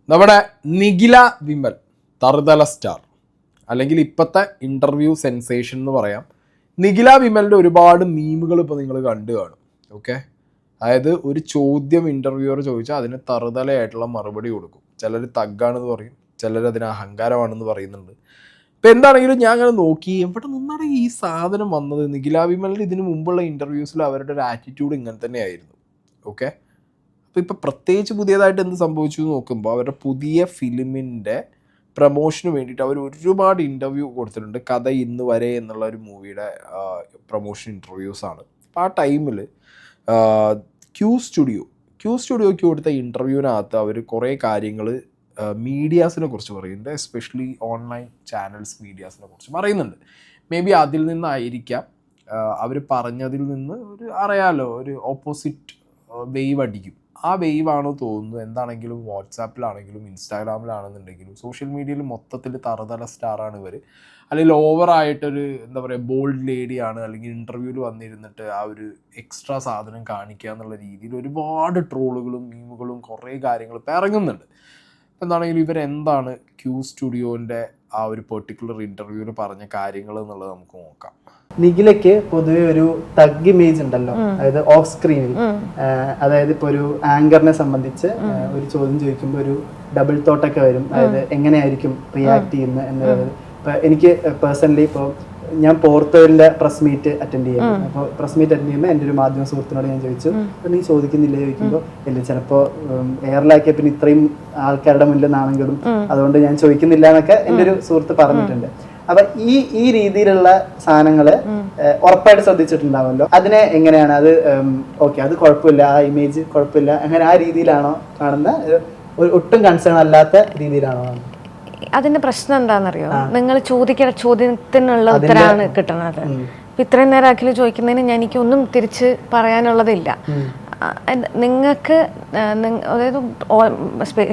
നമ്മുടെ നിഖില വിമൽ തറുതല സ്റ്റാർ അല്ലെങ്കിൽ ഇപ്പോഴത്തെ ഇൻ്റർവ്യൂ സെൻസേഷൻ എന്ന് പറയാം. നിഖില വിമലിൻ്റെ ഒരുപാട് മീമുകൾ ഇപ്പോൾ നിങ്ങൾ കണ്ടു കാണും. ഓക്കെ, അതായത് ഒരു ചോദ്യം ഇൻ്റർവ്യൂവർ ചോദിച്ചാൽ അതിന് തറുതലയായിട്ടുള്ള മറുപടി കൊടുക്കും. ചിലർ തഗ്ഗാണെന്ന് പറയും, ചിലർ അതിന് അഹങ്കാരമാണെന്ന് പറയുന്നുണ്ട്. ഇപ്പം എന്താണെങ്കിലും ഞാൻ അങ്ങനെ നോക്കി എവിടെ നിന്നാണ് ഈ സാധനം വന്നത്. നിഖില വിമലിൻ്റെ ഇതിന് മുമ്പുള്ള ഇൻ്റർവ്യൂസിൽ അവരുടെ ഒരു ആറ്റിറ്റ്യൂഡ് ഇങ്ങനെ തന്നെയായിരുന്നു. ഓക്കെ, അപ്പോൾ ഇപ്പോൾ പ്രത്യേകിച്ച് പുതിയതായിട്ട് എന്ത് സംഭവിച്ചു എന്ന് നോക്കുമ്പോൾ അവരുടെ പുതിയ ഫിലിമിൻ്റെ പ്രൊമോഷന് വേണ്ടിയിട്ട് അവർ ഒരുപാട് ഇൻ്റർവ്യൂ കൊടുത്തിട്ടുണ്ട്. കഥ ഇന്ന് വരെ എന്നുള്ള ഒരു മൂവിയുടെ പ്രൊമോഷൻ ഇൻ്റർവ്യൂസാണ്. അപ്പോൾ ആ ടൈമിൽ ക്യൂ സ്റ്റുഡിയോയ്ക്ക് കൊടുത്ത ഇൻ്റർവ്യൂവിനകത്ത് അവർ കുറേ കാര്യങ്ങൾ മീഡിയാസിനെ കുറിച്ച് പറയുന്നുണ്ട്. എസ്പെഷ്യലി ഓൺലൈൻ ചാനൽസ് മീഡിയാസിനെ കുറിച്ച് പറയുന്നുണ്ട്. മേ ബി അതിൽ നിന്നായിരിക്കാം അവർ പറഞ്ഞതിൽ നിന്ന് ഒരു അറിയാലോ ഒരു ഓപ്പോസിറ്റ് വെയ്വ് അടിക്കും. ആ വെയ്വാണോ തോന്നുന്നു. എന്താണെങ്കിലും വാട്സാപ്പിലാണെങ്കിലും ഇൻസ്റ്റാഗ്രാമിലാണെന്നുണ്ടെങ്കിലും സോഷ്യൽ മീഡിയയിൽ മൊത്തത്തിൽ തറുതല സ്റ്റാറാണ് ഇവർ. അല്ലെങ്കിൽ ഓവറായിട്ടൊരു എന്താ പറയുക ബോൾഡ് ലേഡിയാണ്, അല്ലെങ്കിൽ ഇൻ്റർവ്യൂവിൽ വന്നിരുന്നിട്ട് ആ ഒരു എക്സ്ട്രാ സാധനം കാണിക്കുക എന്നുള്ള രീതിയിൽ ഒരുപാട് ട്രോളുകളും മീമുകളും കുറേ കാര്യങ്ങൾ ഇപ്പം ഇറങ്ങുന്നുണ്ട്. എന്താണെങ്കിലും ഇവരെന്താണ് ക്യൂ സ്റ്റുഡിയോൻ്റെ ആ ഒരു പെർട്ടിക്കുലർ ഇൻ്റർവ്യൂവിൽ പറഞ്ഞ കാര്യങ്ങൾ എന്നുള്ളത് നമുക്ക് നോക്കാം. നിഖിലയ്ക്ക് പൊതുവെ ഒരു തഗ് ഇമേജ് ഉണ്ടല്ലോ, അതായത് ഓഫ് സ്ക്രീനിൽ. അതായത് ഇപ്പോൾ ഒരു ആങ്കറിനെ സംബന്ധിച്ച് ഒരു ചോദ്യം ചോദിക്കുമ്പോൾ ഒരു ഡബിൾ തോട്ടൊക്കെ വരും. അതായത് എങ്ങനെയായിരിക്കും റിയാക്ട് ചെയ്യുന്നത് എന്നുള്ളത്. ഇപ്പം എനിക്ക് പേഴ്സണലി ഇപ്പോൾ ഞാൻ പോർത്തോയിലിൻ്റെ പ്രസ് മീറ്റ് അറ്റൻഡ് ചെയ്യുന്നു. അപ്പോൾ പ്രസ് മീറ്റ് അറ്റൻഡ് ചെയ്യുമ്പോൾ എൻ്റെ ഒരു മാധ്യമ സുഹൃത്തിനോട് ഞാൻ ചോദിച്ചു, അപ്പോൾ നീ ചോദിക്കുന്നില്ലേ ചോദിക്കുമ്പോൾ ഇല്ല, ചിലപ്പോൾ എയറിലാക്കിയ പിന്നെ ഇത്രയും ആൾക്കാരുടെ മുന്നിൽ നാണെങ്കിലും അതുകൊണ്ട് ഞാൻ ചോദിക്കുന്നില്ല എന്നൊക്കെ എൻ്റെ ഒരു സുഹൃത്ത് പറഞ്ഞിട്ടുണ്ട്. അപ്പൊ ഈ രീതിയിലുള്ള സാധനങ്ങള് ഉറപ്പായിട്ട് ശ്രദ്ധിച്ചിട്ടുണ്ടാവുമല്ലോ. അതിനെ എങ്ങനെയാണ് അത് ഓക്കെ അത് കുഴപ്പമില്ല, ആ ഇമേജ് കുഴപ്പമില്ല, അങ്ങനെ ആ രീതിയിലാണോ കാണുന്ന, ഒട്ടും കൺസേൺ അല്ലാത്ത രീതിയിലാണോ? അതിന്റെ പ്രശ്നം എന്താണെന്നറിയോ, നിങ്ങൾ ചോദിക്കുന്ന ചോദ്യത്തിനുള്ള ഉത്തരമാണ് കിട്ടുന്നത്. ഇത്രയും നേരം അഖിൽ ചോദിക്കുന്നതിന് എനിക്കൊന്നും തിരിച്ച് പറയാനുള്ളതില്ല. നിങ്ങൾക്ക് അതായത്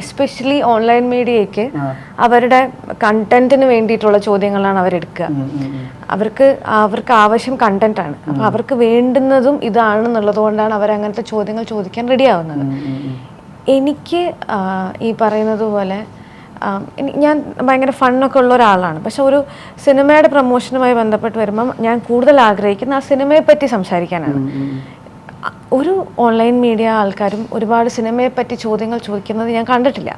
എസ്പെഷ്യലി ഓൺലൈൻ മീഡിയയ്ക്ക് അവരുടെ കണ്ടന്റിന് വേണ്ടിയിട്ടുള്ള ചോദ്യങ്ങളാണ് അവരെടുക്കുക. അവർക്ക് ആവശ്യം കണ്ടന്റാണ്. അപ്പോൾ അവർക്ക് വേണ്ടുന്നതും ഇതാണെന്നുള്ളത് കൊണ്ടാണ് അവരങ്ങനത്തെ ചോദ്യങ്ങൾ ചോദിക്കാൻ റെഡിയാവുന്നത്. എനിക്ക് ഈ പറയുന്നത് പോലെ ഞാൻ ഭയങ്കര ഫണ്ണൊക്കെ ഉള്ള ഒരാളാണ്. പക്ഷെ ഒരു സിനിമയുടെ പ്രൊമോഷനുമായി ബന്ധപ്പെട്ട് വരുമ്പം ഞാൻ കൂടുതൽ ആഗ്രഹിക്കുന്ന ആ സിനിമയെ പറ്റി സംസാരിക്കാനാണ്. ഒരു ഓൺലൈൻ മീഡിയ ആൾക്കാരും ഒരുപാട് സിനിമയെ പറ്റി ചോദ്യങ്ങൾ ചോദിക്കുന്നത് ഞാൻ കണ്ടിട്ടില്ല.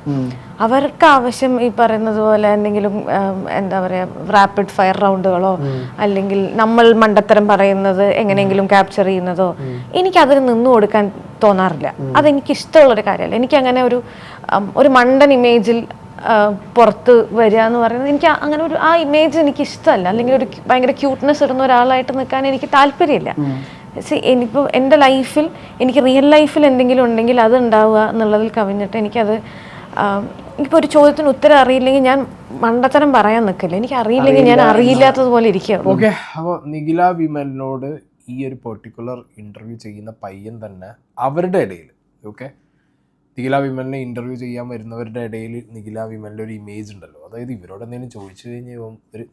അവർക്ക് ആവശ്യം ഈ പറയുന്നത് പോലെ എന്തെങ്കിലും എന്താ പറയുക റാപ്പിഡ് ഫയർ റൗണ്ടുകളോ അല്ലെങ്കിൽ നമ്മൾ മണ്ടത്തരം പറയുന്നത് എങ്ങനെയെങ്കിലും ക്യാപ്ചർ ചെയ്യുന്നതോ എനിക്കതിന് നിന്നു കൊടുക്കാൻ തോന്നാറില്ല. അതെനിക്കിഷ്ടമുള്ളൊരു കാര്യമല്ല. എനിക്കങ്ങനെ ഒരു മണ്ടൻ ഇമേജിൽ പുറത്ത് വരിക എന്ന് പറയുന്നത് എനിക്ക് അങ്ങനെ ആ ഇമേജ് എനിക്ക് ഇഷ്ടമല്ല. അല്ലെങ്കിൽ ഒരു ഭയങ്കര ക്യൂട്ട്നെസ് ഇടുന്ന ഒരാളായിട്ട് നിൽക്കാൻ എനിക്ക് താല്പര്യമില്ല. എനിക്കിപ്പോൾ എൻ്റെ ലൈഫിൽ എനിക്ക് റിയൽ ലൈഫിൽ എന്തെങ്കിലും ഉണ്ടെങ്കിൽ അത് ഉണ്ടാവുക എന്നുള്ളതിൽ കവിഞ്ഞിട്ട് എനിക്കിപ്പോൾ ഒരു ചോദ്യത്തിന് ഉത്തരം അറിയില്ലെങ്കിൽ ഞാൻ മണ്ടത്തരം പറയാൻ നിൽക്കില്ല. എനിക്ക് അറിയില്ലെങ്കിൽ ഞാൻ അറിയില്ലാത്തതുപോലെ ഇരിക്കുക. ഓക്കെ, അപ്പോൾ നിഖില വിമലിനോട് ഈ ഒരു പെർട്ടിക്കുലർ ഇൻ്റർവ്യൂ ചെയ്യുന്ന പയ്യൻ തന്നെ അവരുടെ ഇടയിൽ നിഖില വിമലിനെ ഇൻ്റർവ്യൂ ചെയ്യാൻ വരുന്നവരുടെ ഇടയിൽ നിഖില വിമലിൻ്റെ ഒരു ഇമേജ് ഉണ്ടല്ലോ. അതായത് ഇവരോട് എന്തെങ്കിലും ചോദിച്ചു കഴിഞ്ഞാൽ ഒരു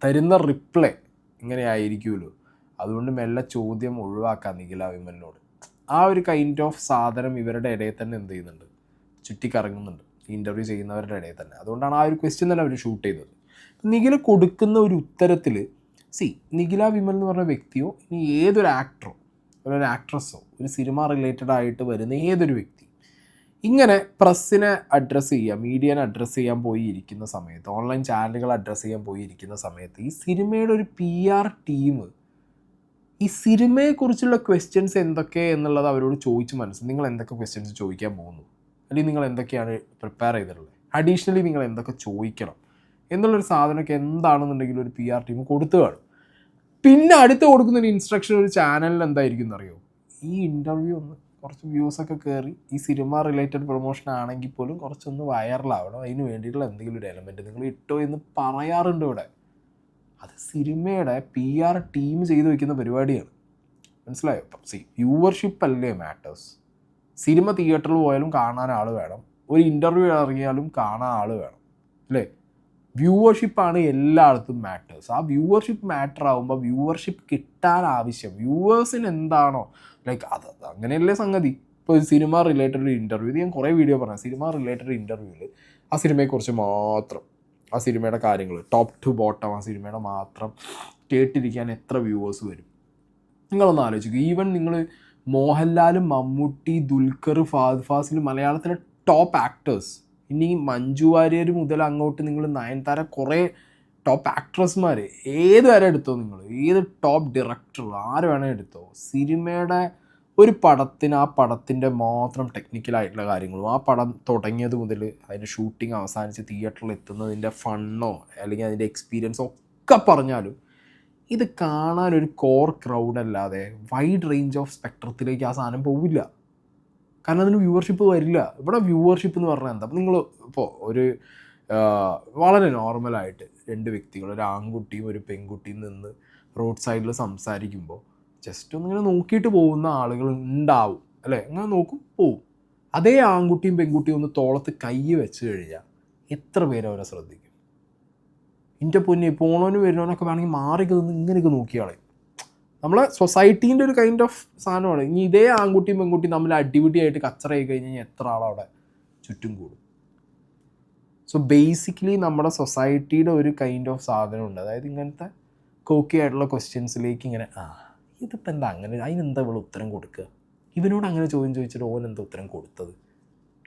തരുന്ന റിപ്ലൈ ഇങ്ങനെ ആയിരിക്കുമല്ലോ. അതുകൊണ്ട് മെല്ലെ ചോദ്യം ഒഴിവാക്കാം നിഖില വിമലിനോട്. ആ ഒരു കൈൻഡ് ഓഫ് സാധനം ഇവരുടെ ഇടയിൽ തന്നെ എന്ത് ചെയ്യുന്നുണ്ട്, ചുറ്റിക്കറങ്ങുന്നുണ്ട് ഈ ഇൻ്റർവ്യൂ ചെയ്യുന്നവരുടെ ഇടയിൽ തന്നെ. അതുകൊണ്ടാണ് ആ ഒരു ക്വസ്റ്റ്യൻ തന്നെ അവർ ഷൂട്ട് ചെയ്തത്. നിഖില കൊടുക്കുന്ന ഒരു ഉത്തരത്തിൽ നിഖില വിമൽ എന്ന് പറഞ്ഞ വ്യക്തിയോ ഇനി ഏതൊരു ആക്ടറോ ഒരു ആക്ട്രസ്സോ ഒരു സിനിമ റിലേറ്റഡ് ആയിട്ട് വരുന്ന ഏതൊരു വ്യക്തി ഇങ്ങനെ പ്രസ്സിനെ അഡ്രസ്സ് ചെയ്യുക, മീഡിയനെ അഡ്രസ്സ് ചെയ്യാൻ പോയി ഇരിക്കുന്ന സമയത്ത്, ഓൺലൈൻ ചാനലുകൾ അഡ്രസ്സ് ചെയ്യാൻ പോയി ഇരിക്കുന്ന സമയത്ത് ഈ സിനിമയുടെ ഒരു PR ടീം ഈ സിനിമയെക്കുറിച്ചുള്ള ക്വസ്റ്റ്യൻസ് എന്തൊക്കെ എന്നുള്ളത് അവരോട് ചോദിച്ച് നിങ്ങൾ എന്തൊക്കെ ക്വസ്റ്റ്യൻസ് ചോദിക്കാൻ പോകുന്നു, അല്ലെങ്കിൽ നിങ്ങൾ എന്തൊക്കെയാണ് പ്രിപ്പയർ ചെയ്തിട്ടുള്ളത്, അഡീഷണലി നിങ്ങൾ എന്തൊക്കെ ചോദിക്കണം എന്നുള്ളൊരു സാധനമൊക്കെ എന്താണെന്നുണ്ടെങ്കിൽ ഒരു PR ടീം കൊടുത്തു കാണും. പിന്നെ അടുത്ത് കൊടുക്കുന്നൊരു ഇൻസ്ട്രക്ഷൻ ഒരു ചാനലിൽ എന്തായിരിക്കും എന്നറിയോ, ഈ ഇൻ്റർവ്യൂ ഒന്ന് കുറച്ച് വ്യൂസൊക്കെ കയറി ഈ സിനിമ റിലേറ്റഡ് പ്രൊമോഷൻ ആണെങ്കിൽ പോലും കുറച്ചൊന്ന് വൈറലാവണം, അതിന് വേണ്ടിയിട്ടുള്ള എന്തെങ്കിലും ഒരു എലമെൻറ്റ് നിങ്ങൾ ഇട്ടോ എന്ന് പറയാറുണ്ട് ഇവിടെ. അത് സിനിമയുടെ PR ടീം ചെയ്ത് വയ്ക്കുന്ന പരിപാടിയാണ്. മനസ്സിലായോ? വ്യൂവർഷിപ്പ് അല്ലേ മാറ്റേഴ്സ്. സിനിമ തിയേറ്ററിൽ പോയാലും കാണാൻ ആൾ വേണം, ഒരു ഇൻ്റർവ്യൂ ഇറങ്ങിയാലും കാണാൻ ആൾ വേണം, അല്ലേ? വ്യൂവർഷിപ്പാണ് എല്ലായിടത്തും മാറ്റേഴ്സ്. ആ വ്യൂവർഷിപ്പ് മാറ്റർ ആകുമ്പോൾ വ്യൂവർഷിപ്പ് കിട്ടാൻ ആവശ്യം വ്യൂവേഴ്സിന് എന്താണോ അത് അങ്ങനെയല്ലേ സംഗതി. ഇപ്പോൾ ഒരു സിനിമ റിലേറ്റഡ് ഒരു ഇൻ്റർവ്യൂ, ഇത് ഞാൻ കുറേ വീഡിയോ പറഞ്ഞു, സിനിമ റിലേറ്റഡ് ഇൻ്റർവ്യൂവിൽ ആ സിനിമയെക്കുറിച്ച് മാത്രം, ആ സിനിമയുടെ കാര്യങ്ങൾ ടോപ്പ് ടു ബോട്ടം ആ സിനിമയുടെ മാത്രം കേട്ടിരിക്കാൻ എത്ര വ്യൂവേഴ്സ് വരും? നിങ്ങളൊന്ന് ആലോചിക്കുക. ഈവൻ നിങ്ങൾ മോഹൻലാലും മമ്മൂട്ടി ദുൽഖർ ഫഹദ് ഫാസിൽ മലയാളത്തിലെ ടോപ്പ് ആക്ടേഴ്സ്, ഇനി മഞ്ജു വാര്യർ മുതൽ അങ്ങോട്ട് നിങ്ങൾ നയൻതാര, കുറേ ടോപ്പ് ആക്ട്രസ്മാർ ഏത് വരെ എടുത്തോ, നിങ്ങൾ ഏത് ടോപ്പ് ഡയറക്ടർ ആര് വേണേൽ എടുത്തോ, സിനിമയുടെ ഒരു പടത്തിന് ആ പടത്തിൻ്റെ മാത്രം ടെക്നിക്കലായിട്ടുള്ള കാര്യങ്ങളും ആ പടം തുടങ്ങിയത് മുതൽ അതിൻ്റെ ഷൂട്ടിംഗ് അവസാനിച്ച് തിയേറ്ററിൽ എത്തുന്നതിൻ്റെ ഫണ്ണോ അല്ലെങ്കിൽ അതിൻ്റെ എക്സ്പീരിയൻസോ ഒക്കെ പറഞ്ഞാലും ഇത് കാണാനൊരു കോർ ക്രൗഡ് അല്ലാതെ വൈഡ് റേഞ്ച് ഓഫ് സ്പെക്ട്രത്തിലേക്ക് ആ സാധനം പോവില്ല. കാരണം അതിന് വ്യൂവർഷിപ്പ് വരില്ല. ഇവിടെ വ്യൂവർഷിപ്പ് എന്ന് പറഞ്ഞാൽ എന്താ? നിങ്ങൾ ഇപ്പോൾ ഒരു വളരെ നോർമലായിട്ട് രണ്ട് വ്യക്തികൾ, ഒരു ആൺകുട്ടിയും ഒരു പെൺകുട്ടിയും നിന്ന് റോഡ് സൈഡിൽ സംസാരിക്കുമ്പോൾ ജസ്റ്റ് ഒന്നിങ്ങനെ നോക്കിയിട്ട് പോകുന്ന ആളുകൾ ഉണ്ടാവും അല്ലേ? അങ്ങനെ നോക്കും, പോവും. അതേ ആൺകുട്ടിയും പെൺകുട്ടിയും ഒന്ന് തോളത്ത് കൈ വെച്ച് കഴിഞ്ഞാൽ എത്ര പേര് അവരെ ശ്രദ്ധിക്കും? എൻ്റെ പൊന്നെ, പോണോന് വരുന്നവനൊക്കെ വേണമെങ്കിൽ മാറിക്ക് നിന്ന് ഇങ്ങനെയൊക്കെ നോക്കിയാളെ. നമ്മളെ സൊസൈറ്റീൻ്റെ ഒരു കൈൻഡ് ഓഫ് സാധനമാണ്. ഇനി ഇതേ ആൺകുട്ടിയും പെൺകുട്ടിയും തമ്മിൽ അടിപിടിയായിട്ട് കച്ചറയായി കഴിഞ്ഞാൽ എത്ര ആളവിടെ ചുറ്റും കൂടും? സോ ബേസിക്കലി നമ്മുടെ സൊസൈറ്റിയുടെ ഒരു കൈൻഡ് ഓഫ് സാധനമുണ്ട്. അതായത് ഇങ്ങനത്തെ കോക്കി ആയിട്ടുള്ള ക്വസ്റ്റ്യൻസിലേക്ക് ഇങ്ങനെ ഇതിപ്പോൾ എന്താ അങ്ങനെ, അതിനെന്താ ഇവിടെ ഉത്തരം കൊടുക്കുക, ഇവനോട് അങ്ങനെ ചോദ്യം ചോദിച്ചിട്ട് ഓൻ എന്താ ഉത്തരം കൊടുത്തത്?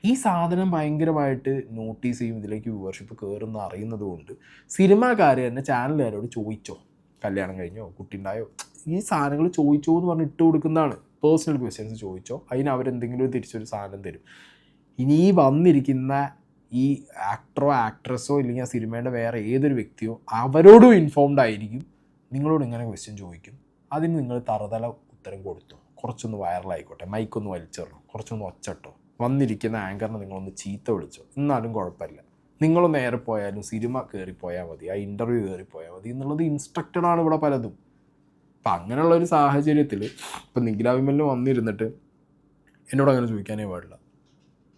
ഈ സാധനം ഭയങ്കരമായിട്ട് നോട്ടീസ് ചെയ്യും, ഇതിലേക്ക് വ്യൂവർഷിപ്പ് കയറുന്ന അറിയുന്നത് കൊണ്ട് സിനിമാക്കാർ തന്നെ ചാനലുകാരോട് ചോദിച്ചോ, കല്യാണം കഴിഞ്ഞോ, കുട്ടി ഉണ്ടായോ, ഈ സാധനങ്ങൾ ചോദിച്ചോ എന്ന് പറഞ്ഞ് ഇട്ട് കൊടുക്കുന്നതാണ്. പേഴ്സണൽ ക്വസ്റ്റ്യൻസ് ചോദിച്ചോ, അതിന് അവരെന്തെങ്കിലും തിരിച്ചൊരു സാധനം തരും. ഇനി ഈ വന്നിരിക്കുന്ന ഈ ആക്ടറോ ആക്ട്രസ്സോ ഇല്ലെങ്കിൽ ആ സിനിമയുടെ വേറെ ഏതൊരു വ്യക്തിയോ അവരോടും ഇൻഫോംഡ് ആയിരിക്കും, നിങ്ങളോട് ഇങ്ങനെ ക്വസ്റ്റ്യൻ ചോദിക്കും. അതിന് നിങ്ങൾ തറതല ഉത്തരം കൊടുത്തു, കുറച്ചൊന്ന് വൈറലായിക്കോട്ടെ, മൈക്കൊന്ന് വലിച്ചെറിഞ്ഞോ, കുറച്ചൊന്ന് ഒച്ചട്ടോ, വന്നിരിക്കുന്ന ആങ്കറിനെ നിങ്ങളൊന്ന് ചീത്ത വിളിച്ചോ, എന്നാലും കുഴപ്പമില്ല. നിങ്ങളൊന്ന് നേരെ പോയാലും സിനിമ കയറിപ്പോയാൽ മതി, ആ ഇൻ്റർവ്യൂ കയറിപ്പോയാൽ മതി എന്നുള്ളത് ഇൻസ്ട്രക്റ്റഡാണ് ഇവിടെ പലതും. അപ്പം അങ്ങനെയുള്ളൊരു സാഹചര്യത്തിൽ ഇപ്പം നിഖില വിമലിന് വന്നിരുന്നിട്ട് എന്നോട് അങ്ങനെ ചോദിക്കാനേ പാടില്ല,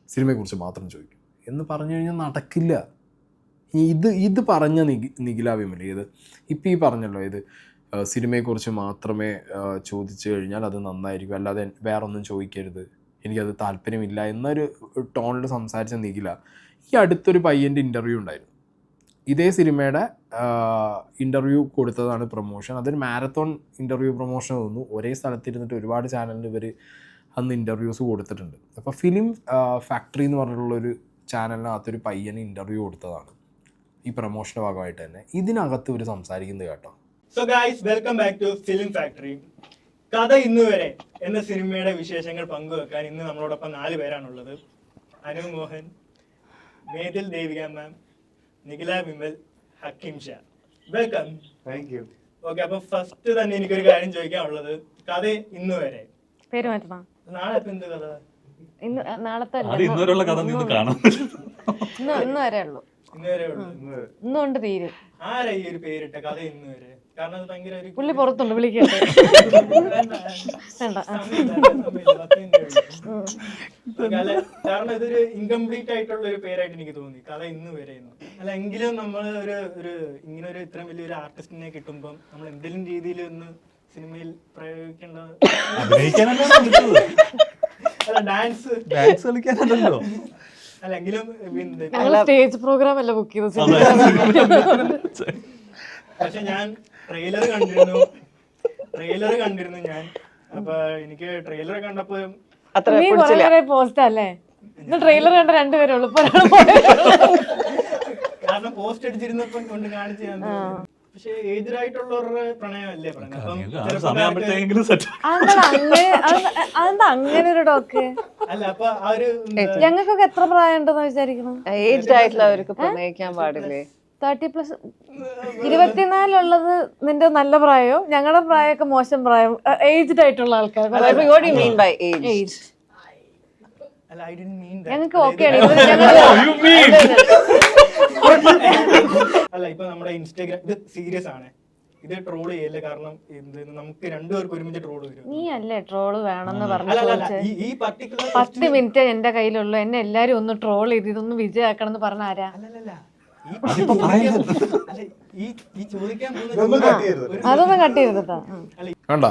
സിനിമയെക്കുറിച്ച് മാത്രം ചോദിക്കും എന്ന് പറഞ്ഞു കഴിഞ്ഞാൽ നടക്കില്ല. ഇത് പറഞ്ഞ നിഖില വിമൽ ഇപ്പം ഈ പറഞ്ഞല്ലോ, സിനിമയെക്കുറിച്ച് മാത്രമേ ചോദിച്ചു കഴിഞ്ഞാൽ അത് നന്നായിരിക്കും, അല്ലാതെ വേറൊന്നും ചോദിക്കരുത്, എനിക്കത് താല്പര്യമില്ല എന്നൊരു ടോണിൽ സംസാരിച്ച നിഖില ഈ അടുത്തൊരു പയ്യൻ്റെ ഇൻ്റർവ്യൂ ഉണ്ടായിരുന്നു. ഇതേ സിനിമയുടെ ഇൻ്റർവ്യൂ കൊടുത്തതാണ് പ്രൊമോഷൻ. അതൊരു മാരത്തോൺ ഇൻ്റർവ്യൂ പ്രൊമോഷൻ തോന്നുന്നു. ഒരേ സ്ഥലത്തിരുന്നിട്ട് ഒരുപാട് ചാനലിൽ ഇവർ അന്ന് ഇൻ്റർവ്യൂസ് കൊടുത്തിട്ടുണ്ട്. അപ്പോൾ ഫിലിം ഫാക്ടറി എന്ന് പറഞ്ഞിട്ടുള്ളൊരു ചാനലിനകത്തൊരു പയ്യന് ഇൻ്റർവ്യൂ കൊടുത്തതാണ് ഈ പ്രൊമോഷൻ്റെ ഭാഗമായിട്ട് തന്നെ. ഇതിനകത്ത് ഇവർ സംസാരിക്കുന്നത് കേട്ടോ. So guys, welcome back to Film Factory. കഥ ഇന്ന് വരെ എന്ന സിനിമയുടെ വിശേഷങ്ങൾ പങ്കുവെക്കാൻ ഇന്ന് നമ്മളോടൊപ്പം 4 പേരാണുള്ളത്. Anu Mohan, Methil Devika ma'am, Nikhila Vimal, Hakeem Shah. Welcome. Thank you. Okay, അപ്പൊ ഫസ്റ്റ് തന്നെ എനിക്കൊരു കാര്യം ചോദിക്കാനുള്ളത്, കഥ ഇന്ന് വരെ, പേര് മാറ്റണം. നാളെ ഇപ്പൊ എന്ത് കഥ? നാളത്തെ ഇന്ന് വരെയുള്ള കഥ നിന്ന് കാണാം. ഇന്ന് വരെ ഉള്ളൂ, ഇന്ന് വരെ ഉള്ളൂ. ഇന്നുകൊണ്ട് തീരും. ആരാ ഈ ഒരു പേരിട്ട കഥ ഇന്ന് വരെ? കാരണം അത് ഭയങ്കര ഒരു പുള്ളി പുറത്തുണ്ട്, വിളിക്കട്ടെ. കാരണം ഇതൊരു ഇൻകംപ്ലീറ്റ് ആയിട്ടുള്ള ഒരു പേരായിട്ട് എനിക്ക് തോന്നി, കഥ ഇന്ന് വരെ. അല്ല എങ്കിലും നമ്മൾ ഇങ്ങനെ ഒരു ഇത്രയും വലിയൊരു ആർട്ടിസ്റ്റിനെ കിട്ടുമ്പോൾ നമ്മൾ എന്തെങ്കിലും രീതിയിൽ ഒന്ന് സിനിമയിൽ പ്രയോഗിക്കേണ്ടത്. അല്ല ഡാൻസ് കളിക്കാനല്ലോ. അല്ലെങ്കിലും സ്റ്റേജ് പ്രോഗ്രാം അല്ല ബുക്ക് ചെയ്തത്. പക്ഷെ ഞാൻ ട്രെയിലർ കണ്ടിരുന്നു ഞാൻ. അപ്പൊ എനിക്ക് ട്രെയിലർ കണ്ടപ്പോ പോസ്റ്റ് അല്ലേ, ട്രെയിലർ കണ്ട 2 പേരേ ഉള്ളൂ. കാരണം പോസ്റ്റ് അടിച്ചിരുന്നപ്പോ കൊണ്ട് കാണിച്ചു. പക്ഷെ ഏജ്ഡ് ആയിട്ടുള്ളവരുടെ പ്രണയമല്ലേ അതെന്താ അങ്ങനെ ഒരു ടോക്ക്? അല്ല അപ്പൊ ആ ഒരു ഞങ്ങൾക്കൊക്കെ എത്ര പ്രായം ഉണ്ടെന്ന് വിചാരിക്കണം? ഏജ്ഡ് ആയിട്ടുള്ളവർക്ക് പ്രണയിക്കാൻ പാടില്ലേ? 30+. 24 ഉള്ളത് നിന്റെ നല്ല പ്രായോ? ഞങ്ങളുടെ പ്രായമൊക്കെ മോശം പ്രായം. ഏജ്ഡ് ആയിട്ടുള്ള ആൾക്കാർ ഞങ്ങൾക്ക് ഓക്കെയാണ്. അല്ല ഇപ്പൊ നമ്മുടെ ഇൻസ്റ്റാഗ്രാം ഇത് സീരിയസ് ആണ്, ഇത് ട്രോൾ ചെയ്യല്ലേ? കാരണം നമുക്ക് 2 പേർക്ക് ഒരുമിച്ച് ട്രോൾ വരും. നീ അല്ലേ ട്രോള് വേണമെന്ന് പറഞ്ഞു? ഈ പർട്ടിക്കുലർ 10 മിനിറ്റ് എന്റെ കയ്യിലുള്ളൂ, എന്നെ എല്ലാരും ഒന്ന് ട്രോൾ ചെയ്ത് ഇതൊന്ന് വിജയാക്കണം എന്ന് പറഞ്ഞ ആരാ? അതൊന്നും കട്ട് ചെയ്തിട്ടാ കണ്ട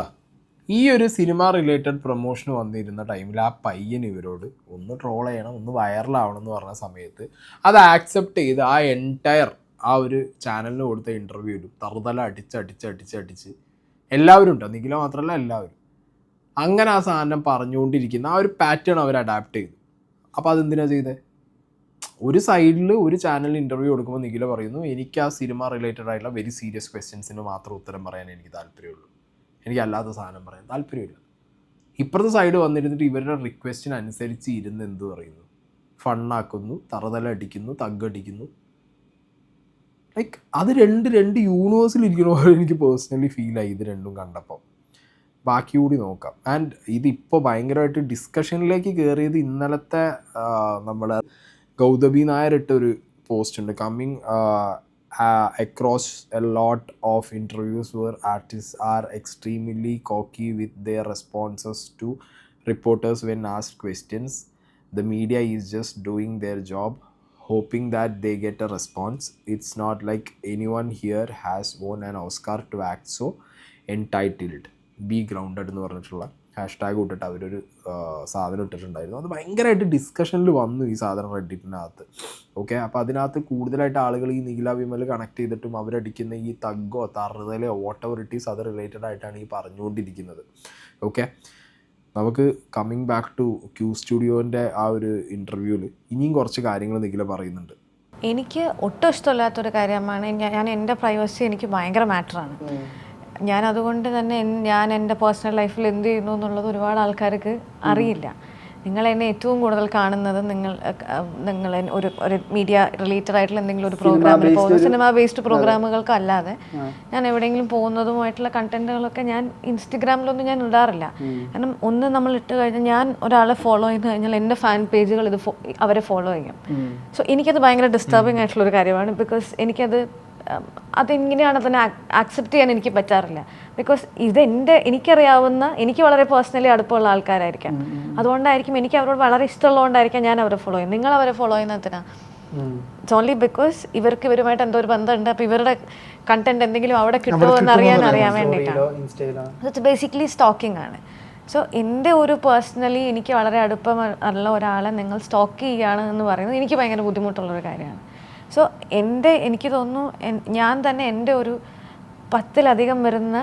ഈ ഒരു സിനിമ റിലേറ്റഡ് പ്രൊമോഷൻ വന്നിരുന്ന ടൈമിൽ ആ പയ്യൻ ഇവരോട് ഒന്ന് ട്രോൾ ചെയ്യണം, ഒന്ന് വൈറലാവണം എന്ന് പറഞ്ഞ സമയത്ത് അത് ആക്സെപ്റ്റ് ചെയ്ത് ആ എൻറ്റയർ ആ ഒരു ചാനലിന് കൊടുത്ത ഇൻ്റർവ്യൂവിലും തറുതല അടിച്ച് എല്ലാവരും ഉണ്ടോ, നിഖില മാത്രമല്ല എല്ലാവരും അങ്ങനെ ആ സാധനം പറഞ്ഞുകൊണ്ടിരിക്കുന്ന ആ ഒരു പാറ്റേൺ അവർ അഡാപ്റ്റ് ചെയ്തു. അപ്പോൾ അതെന്തിനാണ് ചെയ്തത്? ഒരു സൈഡിൽ ഒരു ചാനലിൽ ഇൻ്റർവ്യൂ കൊടുക്കുമ്പോൾ നിഖില പറയുന്നു എനിക്ക് ആ സിനിമ റിലേറ്റഡ് ആയിട്ടുള്ള വെരി സീരിയസ് ക്വസ്റ്റ്യൻസിന് മാത്രം ഉത്തരം പറയാൻ എനിക്ക് താല്പര്യമുള്ളൂ, എനിക്ക് അല്ലാത്ത സാധനം പറയാൻ താല്പര്യമില്ല. ഇപ്പുറത്തെ സൈഡ് വന്നിരുന്നിട്ട് ഇവരുടെ റിക്വസ്റ്റിനനുസരിച്ച് ഇരുന്ന് എന്ത് പറയുന്നു, ഫണ്ണാക്കുന്നു, തറുതല അടിക്കുന്നു, തഗ്ഗടിക്കുന്നു. ലൈക്ക് അത് രണ്ട് യൂണിവേഴ്സിൽ പോലെ എനിക്ക് പേഴ്സണലി ഫീലായി ഇത് രണ്ടും കണ്ടപ്പോൾ. ബാക്കി കൂടി നോക്കാം. ആൻഡ് ഇതിപ്പോൾ ഭയങ്കരമായിട്ട് ഡിസ്കഷനിലേക്ക് കയറിയത് ഇന്നലത്തെ നമ്മുടെ ഗൗതമി നായർ ഇട്ടൊരു പോസ്റ്റ് ഉണ്ട്. Coming across a lot of interviews where artists are extremely cocky with their responses to reporters when asked questions. The media is just doing their job, hoping that they get a response. It's not like anyone here has won an Oscar to act so entitled. Be grounded എന്ന് പറഞ്ഞിട്ടുള്ള hashtag ഇട്ടിട്ട് അവരൊരു സാധനം ഇട്ടിട്ടുണ്ടായിരുന്നു. അത് ഭയങ്കരമായിട്ട് ഡിസ്കഷനിൽ വന്നു ഈ സാധനം റെഡിറ്റിനകത്ത്. ഓക്കെ, അപ്പോൾ അതിനകത്ത് കൂടുതലായിട്ട് ആളുകൾ ഈ നിഖില വിമൽ കണക്ട് ചെയ്തിട്ടും അവരടിക്കുന്ന ഈ തഗ്ഗോ തറുതലയോ വാട്ട് എവർ ഇറ്റ് ഈസ് അത് റിലേറ്റഡ് ആയിട്ടാണ് ഈ പറഞ്ഞുകൊണ്ടിരിക്കുന്നത്. ഓക്കെ, നമുക്ക് കമ്മിങ് ബാക്ക് ടു ക്യൂ സ്റ്റുഡിയോൻ്റെ ആ ഒരു ഇൻ്റർവ്യൂവിൽ ഇനിയും കുറച്ച് കാര്യങ്ങൾ നിഖില പറയുന്നുണ്ട്. എനിക്ക് ഒട്ടും ഇഷ്ടമില്ലാത്തൊരു കാര്യമാണ് ഞാൻ എൻ്റെ പ്രൈവസി എനിക്ക് ഭയങ്കര മാറ്ററാണ്. ഞാൻ അതുകൊണ്ട് തന്നെ ഞാൻ എൻ്റെ പേഴ്സണൽ ലൈഫിൽ എന്ത് ചെയ്യുന്നു എന്നുള്ളത് ഒരുപാട് ആൾക്കാർക്ക് അറിയില്ല. നിങ്ങൾ എന്നെ ഏറ്റവും കൂടുതൽ കാണുന്നത് നിങ്ങൾ ഒരു മീഡിയ റിലേറ്റഡ് ആയിട്ടുള്ള എന്തെങ്കിലും ഒരു പ്രോഗ്രാമിൽ പോകുന്ന സിനിമ ബേസ്ഡ് പ്രോഗ്രാമുകൾക്ക് അല്ലാതെ ഞാൻ എവിടെയെങ്കിലും പോകുന്നതുമായിട്ടുള്ള കണ്ടന്റുകളൊക്കെ ഞാൻ ഇൻസ്റ്റഗ്രാമിലൊന്നും ഞാൻ ഇടാറില്ല. കാരണം ഒന്ന് നമ്മൾ ഇട്ട് കഴിഞ്ഞാൽ ഞാൻ ഒരാളെ ഫോളോ ചെയ്ത് കഴിഞ്ഞാൽ എൻ്റെ ഫാൻ പേജുകൾ അവരെ ഫോളോ ചെയ്യും. സോ എനിക്കത് ഭയങ്കര ഡിസ്റ്റർബിംഗ് ആയിട്ടുള്ളൊരു കാര്യമാണ്. ബിക്കോസ് അതെങ്ങനെയാണ് അതിനെ ആക്സെപ്റ്റ് ചെയ്യാൻ എനിക്ക് പറ്റാറില്ല. ബിക്കോസ് എനിക്കറിയാവുന്ന എനിക്ക് വളരെ പേഴ്സണലി അടുപ്പമുള്ള ആൾക്കാരായിരിക്കാം. അതുകൊണ്ടായിരിക്കും എനിക്ക് അവരോട് വളരെ ഇഷ്ടമുള്ളതുകൊണ്ടായിരിക്കാം ഞാൻ അവരെ ഫോളോ ചെയ്യും. നിങ്ങൾ അവരെ ഫോളോ ചെയ്യുന്നതിനാ ഇറ്റ്സ് ഓൺലി ബിക്കോസ് ഇവരുമായിട്ട് എന്തോ ഒരു ബന്ധമുണ്ട്. അപ്പോൾ ഇവരുടെ കണ്ടന്റ് എന്തെങ്കിലും അവിടെ കിട്ടുമോ എന്ന് അറിയാൻ വേണ്ടിയിട്ടാണ്. ഇറ്റ്സ് ബേസിക്കലി സ്റ്റോക്കിംഗ് ആണ്. സോ എൻ്റെ ഒരു പേഴ്സണലി എനിക്ക് വളരെ അടുപ്പമുള്ള ഒരാളെ നിങ്ങൾ സ്റ്റോക്ക് ചെയ്യുകയാണ് എന്ന് പറയുന്നത് എനിക്ക് ഭയങ്കര ബുദ്ധിമുട്ടുള്ളൊരു കാര്യമാണ്. സോ എനിക്ക് തോന്നുന്നു ഞാൻ തന്നെ എൻ്റെ ഒരു 10-ലധികം വരുന്ന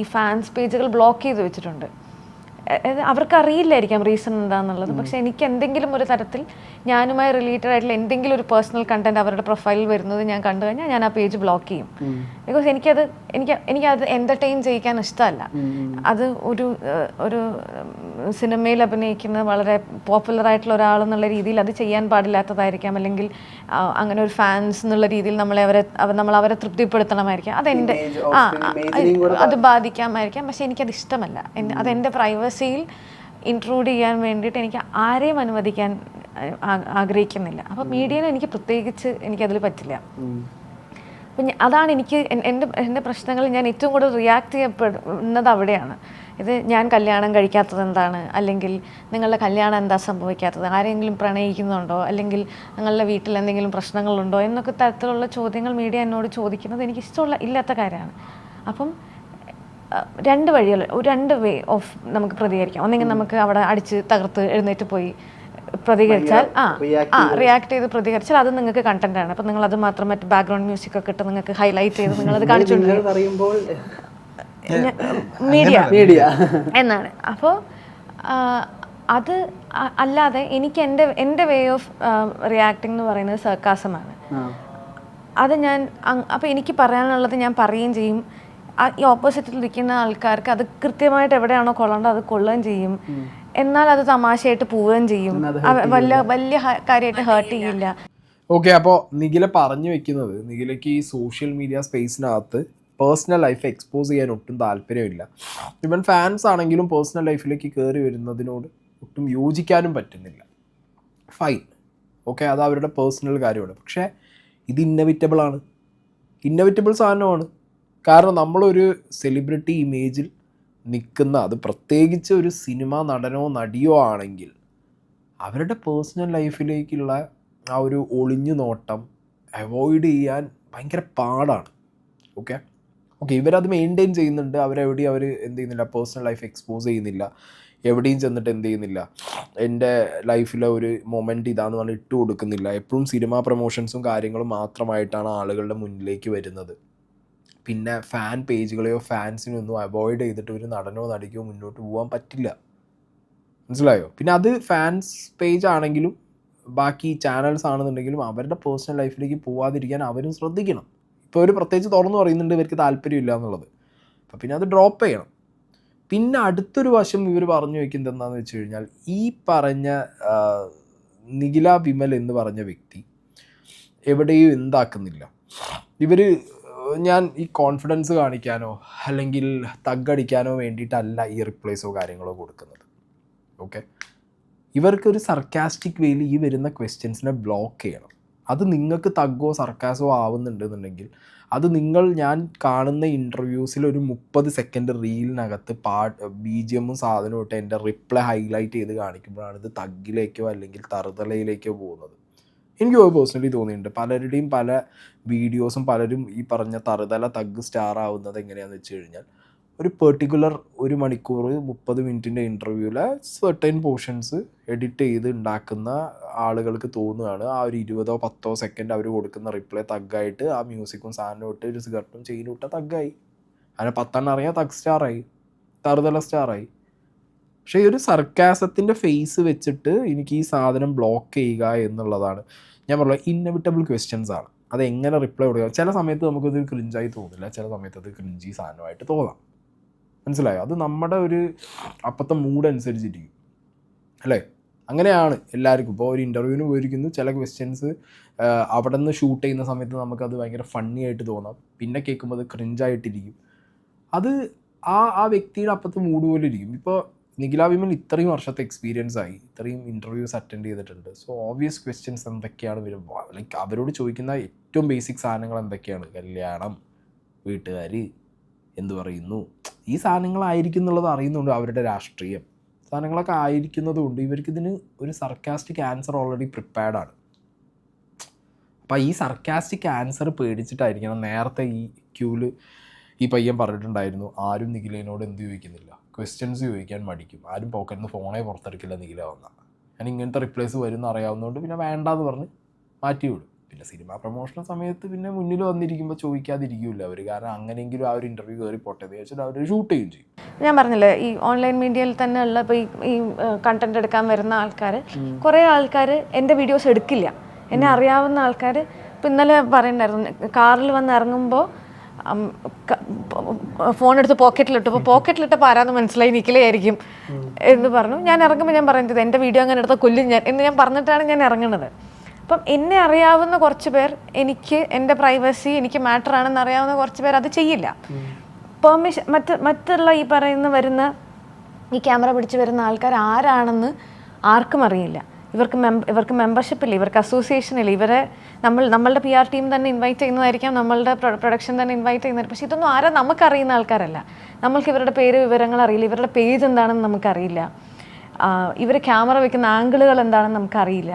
ഈ ഫാൻസ് പേജുകൾ ബ്ലോക്ക് ചെയ്ത് വെച്ചിട്ടുണ്ട്. അവർക്കറിയില്ലായിരിക്കാം റീസൺ എന്താണെന്നുള്ളത്. പക്ഷെ എനിക്ക് എന്തെങ്കിലും ഒരു തരത്തിൽ ഞാനുമായി റിലേറ്റഡ് ആയിട്ടുള്ള എന്തെങ്കിലും ഒരു പേഴ്സണൽ കണ്ടന്റ് അവരുടെ പ്രൊഫൈലിൽ വരുന്നത് ഞാൻ കണ്ടു കഴിഞ്ഞാൽ ഞാൻ ആ പേജ് ബ്ലോക്ക് ചെയ്യും. ബിക്കോസ് എനിക്കത് എൻ്റർടൈൻ ചെയ്യിക്കാൻ ഇഷ്ടമല്ല. അത് ഒരു സിനിമയിൽ അഭിനയിക്കുന്ന വളരെ പോപ്പുലർ ആയിട്ടുള്ള ഒരാളെന്നുള്ള രീതിയിൽ അത് ചെയ്യാൻ പാടില്ലാത്തതായിരിക്കാം. അല്ലെങ്കിൽ അങ്ങനെ ഒരു ഫാൻസ് എന്നുള്ള രീതിയിൽ നമ്മൾ അവരെ തൃപ്തിപ്പെടുത്തണമായിരിക്കാം. അത് ബാധിക്കാമായിരിക്കാം. പക്ഷെ എനിക്കത് ഇഷ്ടമല്ല. അതെൻ്റെ പ്രൈവസിയിൽ ഇൻട്രൂഡ് ചെയ്യാൻ വേണ്ടിയിട്ട് എനിക്ക് ആരെയും അനുവദിക്കാൻ ആഗ്രഹിക്കുന്നില്ല. അപ്പം മീഡിയനെ എനിക്ക് പ്രത്യേകിച്ച് എനിക്കതിൽ പറ്റില്ല. അപ്പം അതാണ് എനിക്ക് എൻ്റെ പ്രശ്നങ്ങളിൽ ഞാൻ ഏറ്റവും കൂടുതൽ റിയാക്ട് ചെയ്യപ്പെടുന്നത് അവിടെയാണ്. ഇത് ഞാൻ കല്യാണം കഴിക്കാത്തത് എന്താണ്, അല്ലെങ്കിൽ നിങ്ങളുടെ കല്യാണം എന്താ സംഭവിക്കാത്തത്, ആരെങ്കിലും പ്രണയിക്കുന്നുണ്ടോ, അല്ലെങ്കിൽ നിങ്ങളുടെ വീട്ടിൽ എന്തെങ്കിലും പ്രശ്നങ്ങളുണ്ടോ എന്നൊക്കെ തരത്തിലുള്ള ചോദ്യങ്ങൾ മീഡിയ എന്നോട് ചോദിക്കുന്നത് എനിക്ക് ഇല്ലാത്ത കാര്യമാണ്. അപ്പം രണ്ട് വഴികൾ, രണ്ട് വേ ഓഫ് നമുക്ക് പ്രതികരിക്കാം. ഒന്നെങ്കിൽ നമുക്ക് അവിടെ അടിച്ച് തകർത്ത് എഴുന്നേറ്റ് പോയി പ്രതികരിച്ചാൽ റിയാക്ട് ചെയ്ത് പ്രതികരിച്ചാൽ അത് നിങ്ങൾക്ക് കണ്ടന്റ് ആണ്. അപ്പം നിങ്ങൾ അത് മാത്രം മറ്റു ബാക്ക്ഗ്രൗണ്ട് മ്യൂസിക് ഒക്കെ ഇട്ട് നിങ്ങൾക്ക് ഹൈലൈറ്റ് ചെയ്ത് നിങ്ങളത് കാണിച്ചുകൊണ്ടിരിക്കും മീഡിയ എന്നാണ്. അപ്പോൾ അത് അല്ലാതെ എനിക്ക് എൻ്റെ വേ ഓഫ് റിയാക്ടിങ് എന്ന് പറയുന്നത് സർക്കാസമാണ്. അത് അപ്പോൾ എനിക്ക് പറയാനുള്ളത് ഞാൻ പറയുകയും ചെയ്യും. ഈ ഓപ്പോസിറ്റിൽ ഇരിക്കുന്ന ആൾക്കാർക്ക് അത് കൃത്യമായിട്ട് എവിടെയാണോ കൊള്ളേണ്ടത് അത് കൊള്ളുകയും ചെയ്യും. എന്നാൽ അത് തമാശയായിട്ട് പോവുകയും ചെയ്യും. വലിയ കാര്യമായിട്ട് ഹേർട്ട് ചെയ്യില്ല. ഓക്കെ, അപ്പോൾ നിഖില പറഞ്ഞു വെക്കുന്നത്, നിഖിലയ്ക്ക് ഈ സോഷ്യൽ മീഡിയ സ്പേസിനകത്ത് പേഴ്സണൽ ലൈഫ് എക്സ്പോസ് ചെയ്യാൻ ഒട്ടും താല്പര്യമില്ല. ഇവൻ ഫാൻസ് ആണെങ്കിലും പേഴ്സണൽ ലൈഫിലേക്ക് കയറി വരുന്നതിനോട് ഒട്ടും യോജിക്കാനും പറ്റുന്നില്ല. ഫൈൻ, ഓക്കെ, അത് അവരുടെ പേഴ്സണൽ കാര്യമാണ്. പക്ഷേ ഇത് ഇന്നവിറ്റബിൾ സാധനമാണ്. കാരണം നമ്മളൊരു സെലിബ്രിറ്റി ഇമേജിൽ നിൽക്കുന്ന, അത് പ്രത്യേകിച്ച് ഒരു സിനിമ നടനോ നടിയോ ആണെങ്കിൽ അവരുടെ പേഴ്സണൽ ലൈഫിലേക്കുള്ള ആ ഒരു ഒളിഞ്ഞു നോട്ടം അവോയ്ഡ് ചെയ്യാൻ ഭയങ്കര പാടാണ്. ഓക്കെ, ഓക്കെ, ഇവരത് മെയിൻറ്റെയിൻ ചെയ്യുന്നുണ്ട്, അവരെവിടെയും അവർ എന്ത് ചെയ്യുന്നില്ല, പേഴ്സണൽ ലൈഫ് എക്സ്പോസ് ചെയ്യുന്നില്ല, എവിടെയും ചെന്നിട്ട് എന്ത് ചെയ്യുന്നില്ല, എൻ്റെ ലൈഫിലെ ഒരു മൊമെൻറ്റ് ഇതാന്ന് പറഞ്ഞ് ഇട്ട് കൊടുക്കുന്നില്ല. എപ്പോഴും സിനിമ പ്രൊമോഷൻസും കാര്യങ്ങളും മാത്രമായിട്ടാണ് ആളുകളുടെ മുന്നിലേക്ക് വരുന്നത്. പിന്നെ ഫാൻ പേജുകളെയോ ഫാൻസിനെയൊന്നും അവോയ്ഡ് ചെയ്തിട്ട് ഒരു നടനോ നടിക്കോ മുന്നോട്ട് പോകാൻ പറ്റില്ല. മനസ്സിലായോ? പിന്നെ അത് ഫാൻസ് പേജ് ആണെങ്കിലും ബാക്കി ചാനൽസ് ആണെന്നുണ്ടെങ്കിലും അവരുടെ പേഴ്സണൽ ലൈഫിലേക്ക് പോവാതിരിക്കാൻ അവരും ശ്രദ്ധിക്കണം. ഇപ്പോൾ ഒരു പ്രത്യേകിച്ച് തുറന്നു പറയുന്നുണ്ട് ഇവർക്ക് താല്പര്യമില്ല എന്നുള്ളത്, അപ്പോൾ പിന്നെ അത് ഡ്രോപ്പ് ചെയ്യണം. പിന്നെ അടുത്തൊരു വശം ഇവർ പറഞ്ഞു വയ്ക്കുന്നത് എന്താണെന്ന് വെച്ച് കഴിഞ്ഞാൽ, ഈ പറഞ്ഞ നിഖില വിമൽ എന്ന് പറഞ്ഞ വ്യക്തി എവിടെയും എന്താക്കുന്നില്ല. ഇവർ ഞാൻ ഈ കോൺഫിഡൻസ് കാണിക്കാനോ അല്ലെങ്കിൽ തഗ്ഗടിക്കാനോ വേണ്ടിയിട്ടല്ല ഈ റിപ്ലൈസോ കാര്യങ്ങളോ കൊടുക്കുന്നത്. ഓക്കെ, ഇവർക്കൊരു സർക്കാസ്റ്റിക് വേയിൽ ഈ വരുന്ന ക്വസ്റ്റ്യൻസിനെ ബ്ലോക്ക് ചെയ്യണം. അത് നിങ്ങൾക്ക് തഗ്ഗോ സർക്കാസോ ആവുന്നുണ്ടെന്നുണ്ടെങ്കിൽ അത് ഞാൻ കാണുന്ന ഇൻ്റർവ്യൂസിൽ ഒരു 30 സെക്കൻഡ് റീലിനകത്ത് BGM സാധനവും ഇട്ട് എൻ്റെ റിപ്ലൈ ഹൈലൈറ്റ് ചെയ്ത് കാണിക്കുമ്പോഴാണ് ഇത് തഗ്ഗിലേക്കോ അല്ലെങ്കിൽ തറുതലയിലേക്കോ പോകുന്നത്. എനിക്ക് പേഴ്സണലി തോന്നിയിട്ടുണ്ട് പലരുടെയും പല വീഡിയോസും പലരും ഈ പറഞ്ഞ തറുതല തഗ് സ്റ്റാർ ആവുന്നത് എങ്ങനെയാണെന്ന് വെച്ച് കഴിഞ്ഞാൽ, ഒരു പെർട്ടിക്കുലർ 1 മണിക്കൂർ 30 മിനിറ്റിൻ്റെ ഇൻ്റർവ്യൂവിലെ സെർട്ടൈൻ പോർഷൻസ് എഡിറ്റ് ചെയ്ത് ഉണ്ടാക്കുന്ന ആളുകൾക്ക് തോന്നുകയാണ് ആ ഒരു 20 or 10 സെക്കൻഡ് അവർ കൊടുക്കുന്ന റിപ്ലൈ തഗ്ഗായിട്ട് ആ മ്യൂസിക്കും സാധനവും ഇട്ട് ഒരു സിഗരറ്റും ചെയിനും ഇട്ട തഗ്ഗായി. അങ്ങനെ 10 അറിയാം തഗ് സ്റ്റാറായി, തറുതല സ്റ്റാറായി. പക്ഷേ ഈ ഒരു സർക്കാസത്തിൻ്റെ ഫേസ് വെച്ചിട്ട് എനിക്ക് ഈ സാധനം ബ്ലോക്ക് ചെയ്യുക എന്നുള്ളതാണ് ഞാൻ പറഞ്ഞ ഇന്നെവിറ്റബിൾ ക്വസ്റ്റ്യൻസ് ആണ്. അത് എങ്ങനെ റിപ്ലൈ കൊടുക്കുക? ചില സമയത്ത് നമുക്കത് ക്രിഞ്ചായി തോന്നില്ല, ചില സമയത്ത് അത് ക്രിഞ്ചി സാധനമായിട്ട് തോന്നാം. മനസ്സിലായോ? അത് നമ്മുടെ ഒരു അപ്പത്തെ മൂഡ് അനുസരിച്ചിരിക്കും അല്ലേ? അങ്ങനെയാണ് എല്ലാവർക്കും. ഇപ്പോൾ ഒരു ഇൻ്റർവ്യൂവിന് പോയിരിക്കുന്നു, ചില ക്വസ്റ്റ്യൻസ് അവിടെ നിന്ന് ഷൂട്ട് ചെയ്യുന്ന സമയത്ത് നമുക്കത് ഭയങ്കര ഫണ്ണി ആയിട്ട് തോന്നാം, പിന്നെ കേൾക്കുമ്പോൾ അത് ക്രിഞ്ചായിട്ടിരിക്കും. അത് ആ വ്യക്തിയുടെ അപ്പത്തെ മൂഡ് പോലെ ഇരിക്കും. ഇപ്പോൾ നിഖില വിമൽ ഇത്രയും വർഷത്തെ എക്സ്പീരിയൻസ് ആയി, ഇത്രയും ഇൻ്റർവ്യൂസ് അറ്റൻഡ് ചെയ്തിട്ടുണ്ട്. സോ ഓബ്വിയസ് ക്വസ്റ്റ്യൻസ് എന്തൊക്കെയാണ് ലൈക്ക് അവരോട് ചോദിക്കുന്ന ഏറ്റവും ബേസിക് സാധനങ്ങൾ എന്തൊക്കെയാണ്? കല്യാണം, വീട്ടുകാർ എന്തു പറയുന്നു, ഈ സാധനങ്ങളായിരിക്കും എന്നുള്ളത് അറിയുന്നുണ്ട്. അവരുടെ രാഷ്ട്രീയം സാധനങ്ങളൊക്കെ ആയിരിക്കുന്നത് കൊണ്ട് ഇവർക്കിതിന് ഒരു സർക്കാസ്റ്റിക് ആൻസർ ഓൾറെഡി പ്രിപ്പയർഡാണ്. അപ്പോൾ ഈ സർക്കാസ്റ്റിക് ആൻസർ പേടിച്ചിട്ടായിരിക്കണം നേരത്തെ ഈ ക്യൂവിൽ ഈ പയ്യൻ പറഞ്ഞിട്ടുണ്ടായിരുന്നു, ആരും നിഖിലേനോട് എന്ത് ചോദിക്കുന്നില്ല, ക്വസ്റ്റ്യൻസ് ചോദിക്കാൻ മടിക്കും, ആരും പോക്കറ്റിൽ നിന്ന് ഫോണേ പുറത്തെടുക്കില്ല നിഖില വന്നാൽ. ഞാൻ ഇങ്ങനത്തെ റിപ്ലൈസ് വരുന്ന അറിയാവുന്നതുകൊണ്ട് പിന്നെ വേണ്ടാന്ന് പറഞ്ഞ് മാറ്റി വിടും. പിന്നെ സിനിമ പ്രൊമോഷൻ സമയത്ത് പിന്നെ മുന്നിൽ വന്നിരിക്കുമ്പോൾ ചോദിക്കാതിരിക്കില്ല അവർ, കാരണം അങ്ങനെയെങ്കിലും ആ ഒരു ഇൻ്റർവ്യൂ കയറി പൊട്ടത് വെച്ചിട്ട് അവർ ഷൂട്ട് ചെയ്യുകയും ചെയ്യും. ഞാൻ പറഞ്ഞില്ലേ, ഈ ഓൺലൈൻ മീഡിയയിൽ തന്നെ ഉള്ള ഇപ്പോൾ ഈ കണ്ടന്റ് എടുക്കാൻ വരുന്ന ആൾക്കാർ, കുറേ ആൾക്കാർ എൻ്റെ വീഡിയോസ് എടുക്കില്ല. എന്നെ അറിയാവുന്ന ആൾക്കാർ ഇപ്പം ഇന്നലെ പറയണ്ടായിരുന്നു, കാറിൽ വന്ന് ഇറങ്ങുമ്പോൾ ഫോൺ എടുത്ത് പോക്കറ്റിലിട്ടു. അപ്പോൾ പോക്കറ്റിലിട്ടപ്പോൾ ആരാന്ന് മനസ്സിലായി, നിഖിലയായിരിക്കും എന്ന് പറഞ്ഞു. ഞാൻ ഇറങ്ങുമ്പോൾ ഞാൻ പറയുന്നത് എൻ്റെ വീഡിയോ അങ്ങനെ എടുത്ത കൊല്ലും ഞാൻ എന്ന് ഞാൻ പറഞ്ഞിട്ടാണ് ഞാൻ ഇറങ്ങുന്നത്. അപ്പം എന്നെ അറിയാവുന്ന കുറച്ച് പേർ, എനിക്ക് എൻ്റെ പ്രൈവസി എനിക്ക് മാറ്റർ ആണെന്ന് അറിയാവുന്ന കുറച്ച് പേർ അത് ചെയ്യില്ല. പെർമിഷൻ മറ്റുള്ള ഈ വരുന്ന ഈ ക്യാമറ പിടിച്ച് വരുന്ന ആൾക്കാർ ആരാണെന്ന് ആർക്കും അറിയില്ല. ഇവർക്ക് മെമ്പർഷിപ്പ് ഇല്ല, ഇവർക്ക് അസോസിയേഷൻ ഇല്ല. ഇവരെ നമ്മളുടെ PR ടീം തന്നെ ഇൻവൈറ്റ് ചെയ്യുന്നതായിരിക്കാം, നമ്മളുടെ പ്രൊഡക്ഷൻ തന്നെ ഇൻവൈറ്റ് ചെയ്യുന്നത്. പക്ഷേ ഇതൊന്നും ആരാ നമുക്കറിയുന്ന ആൾക്കാരല്ല. നമ്മൾക്ക് ഇവരുടെ പേര് വിവരങ്ങൾ അറിയില്ല, ഇവരുടെ പേജ് എന്താണെന്ന് നമുക്കറിയില്ല, ഇവർ ക്യാമറ വെക്കുന്ന ആംഗിളുകൾ എന്താണെന്ന് നമുക്കറിയില്ല.